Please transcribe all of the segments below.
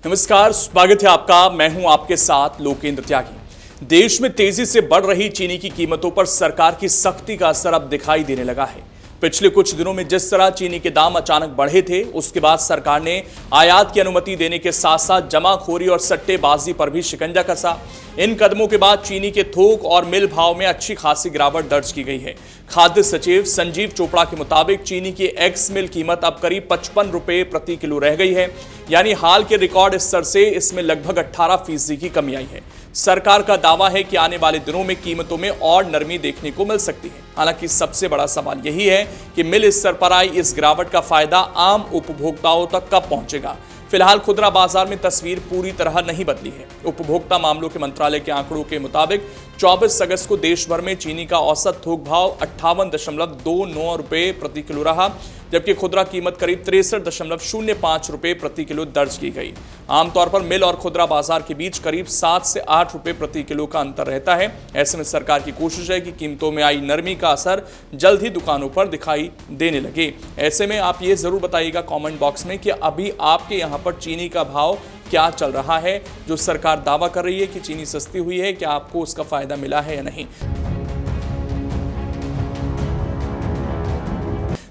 नमस्कार, स्वागत है आपका। मैं हूं आपके साथ लोकेंद्र त्यागी। देश में तेजी से बढ़ रही चीनी की कीमतों पर सरकार की सख्ती का असर अब दिखाई देने लगा है। पिछले कुछ दिनों में जिस तरह चीनी के दाम अचानक बढ़े थे, उसके बाद सरकार ने आयात की अनुमति देने के साथ साथ जमाखोरी और सट्टेबाजी पर भी शिकंजा कसा। इन कदमों के बाद चीनी के थोक और मिल भाव में अच्छी खासी गिरावट दर्ज की गई है। खाद्य सचिव संजीव चोपड़ा के मुताबिक चीनी की एक्स मिल कीमत अब करीब 55 रुपए प्रति किलो रह गई है, यानी हाल के रिकॉर्ड स्तर से इसमें लगभग 18% की कमी आई है। सरकार का दावा है कि आने वाले दिनों में कीमतों में और नरमी देखने को मिल सकती है। हालांकि सबसे बड़ा सवाल यही है कि मिल स्तर पर आई इस गिरावट का फायदा आम उपभोक्ताओं तक कब पहुंचेगा। फिलहाल खुदरा बाजार में तस्वीर पूरी तरह नहीं बदली है। उपभोक्ता मामलों के मंत्रालय के आंकड़ों के मुताबिक 24 अगस्त को देश भर में चीनी का औसत थोक भाव 58.29 रुपए प्रति किलो रहा, जबकि खुदरा कीमत करीब 63.05 रुपए प्रति किलो दर्ज की गई। आमतौर पर मिल और खुदरा बाजार के बीच करीब 7 से 8 रुपए प्रति किलो का अंतर रहता है। ऐसे में सरकार की कोशिश है कि कीमतों में आई नरमी का असर जल्द ही दुकानों पर दिखाई देने लगे। ऐसे में आप ये जरूर बताइएगा कमेंट बॉक्स में कि अभी आपके यहाँ पर चीनी का भाव क्या चल रहा है। जो सरकार दावा कर रही है कि चीनी सस्ती हुई है, क्या आपको उसका फायदा मिला है या नहीं।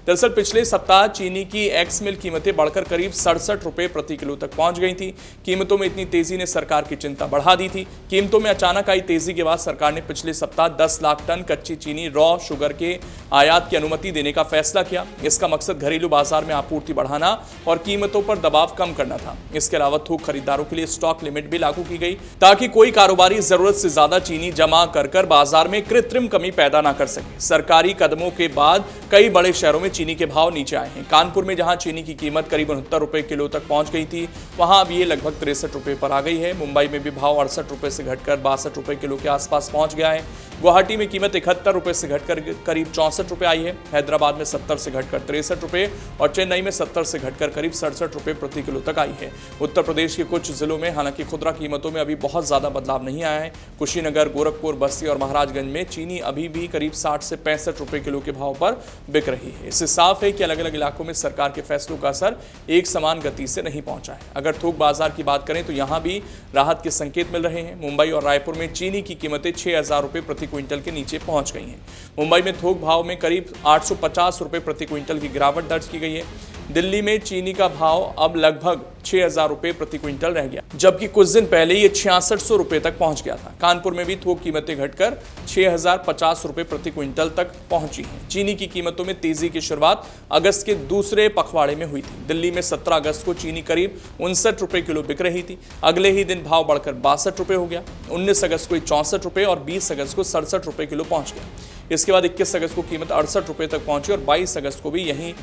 दरअसल पिछले सप्ताह चीनी की एक्स मिल कीमतें बढ़कर करीब 67 रुपए प्रति किलो तक पहुंच गई थी। कीमतों में इतनी तेजी ने सरकार की चिंता बढ़ा दी थी। कीमतों में अचानक आई तेजी के बाद सरकार ने पिछले सप्ताह 10 लाख टन कच्ची चीनी रॉ शुगर के आयात की अनुमति देने का फैसला किया। इसका मकसद घरेलू बाजार में आपूर्ति बढ़ाना और कीमतों पर दबाव कम करना था। इसके अलावा थोक खरीदारों के लिए स्टॉक लिमिट भी लागू की गई, ताकि कोई कारोबारी जरूरत से ज्यादा चीनी जमा कर बाजार में कृत्रिम कमी पैदा न कर सके। सरकारी कदमों के बाद कई बड़े शहरों में चीनी के भाव नीचे आए हैं। कानपुर में जहां चीनी की कीमत करीब 69 रुपए किलो तक पहुंच गई थी, वहां अब ये लगभग 63 रुपए पर आ गई है। मुंबई में भी भाव 68 रुपए से घटकर 62 रुपए किलो के आसपास पहुंच गया है। गुवाहाटी में कीमत 71 रुपए से घटकर करीब 64 रुपए आई है। हैदराबाद में 70 से घटकर 63 रुपए और चेन्नई में 70 से घटकर करीब 67 रुपए प्रति किलो तक आई है। उत्तर प्रदेश के कुछ जिलों में हालांकि खुदरा कीमतों में अभी बहुत ज्यादा बदलाव नहीं आया है। कुशीनगर, गोरखपुर, बस्ती और महाराजगंज में चीनी अभी भी करीब 60 से 65 रुपए किलो के भाव पर बिक रही है। इससे साफ है कि अलग अलग इलाकों में सरकार के फैसलों का असर एक समान गति से नहीं पहुंचा है। अगर थोक बाजार की बात करें तो यहां भी राहत के संकेत मिल रहे हैं। मुंबई और रायपुर में चीनी की कीमतें 6000 रुपए प्रति क्विंटल के नीचे पहुंच गई हैं। मुंबई में थोक भाव में करीब 850 रुपए प्रति क्विंटल की गिरावट दर्ज की गई है। दिल्ली में चीनी का भाव अब लगभग 6000 रुपए प्रति क्विंटल रह गया, जबकि कुछ दिन पहले ये 6600 रुपए तक पहुंच गया था। कानपुर में भी थोक कीमतें घटकर 6050 रुपए प्रति क्विंटल तक पहुंची हैं। चीनी की कीमतों में तेजी की शुरुआत अगस्त के दूसरे पखवाड़े में हुई थी। दिल्ली में 17 अगस्त को चीनी करीब 59 रुपए किलो बिक रही थी। अगले ही दिन भाव बढ़कर 62 रुपए हो गया। 19 अगस्त को 64 रुपए और 20 अगस्त को 67 रुपए किलो पहुंच गया। इसके बाद 21 अगस्त को कीमत 68 रुपए तक पहुंची और 22 अगस्त को भी यही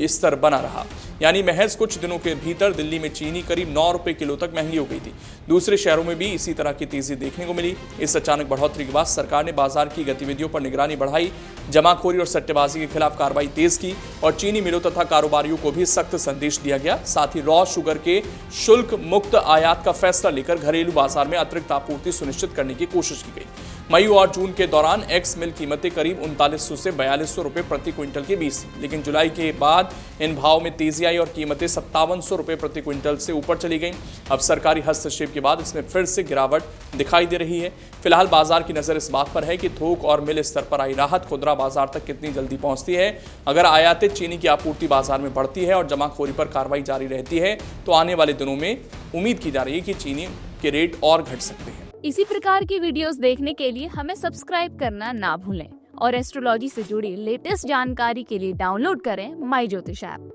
स्तर बना रहा। यानी महज कुछ दिनों के भीतर दिल्ली में चीनी करीब 9 रुपए किलो तक महंगी हो गई थी। दूसरे शहरों में भी इसी तरह की तेजी देखने को मिली। इस अचानक बढ़ोतरी के बाद सरकार ने बाजार की गतिविधियों पर निगरानी बढ़ाई, जमाखोरी और सट्टेबाजी के खिलाफ कार्रवाई तेज की और चीनी मिलों तथा कारोबारियों को भी सख्त संदेश दिया गया। साथ ही रॉ शुगर के शुल्क मुक्त आयात का फैसला लेकर घरेलू बाजार में अतिरिक्त आपूर्ति सुनिश्चित करने की कोशिश की गई। मई और जून के दौरान एक्स मिल कीमतें करीब 3900 से 4200 रुपए प्रति क्विंटल के बीच थी, लेकिन जुलाई के बाद इन भाव में तेजी आई और कीमतें 5700 रुपए प्रति क्विंटल से ऊपर चली गईं। अब सरकारी हस्तक्षेप के बाद इसमें फिर से गिरावट दिखाई दे रही है। फिलहाल बाजार की नजर इस बात पर है कि थोक और मिल स्तर पर आई राहत खुदरा बाजार तक कितनी जल्दी पहुंचती है। अगर आयातित चीनी की आपूर्ति बाजार में बढ़ती है और जमाखोरी पर कार्रवाई जारी रहती है तो आने वाले दिनों में उम्मीद की जा रही है कि चीनी के रेट और घट सकते हैं। इसी प्रकार की वीडियोस देखने के लिए हमें सब्सक्राइब करना ना भूलें और एस्ट्रोलॉजी से जुड़ी लेटेस्ट जानकारी के लिए डाउनलोड करें माई ज्योतिष ऐप।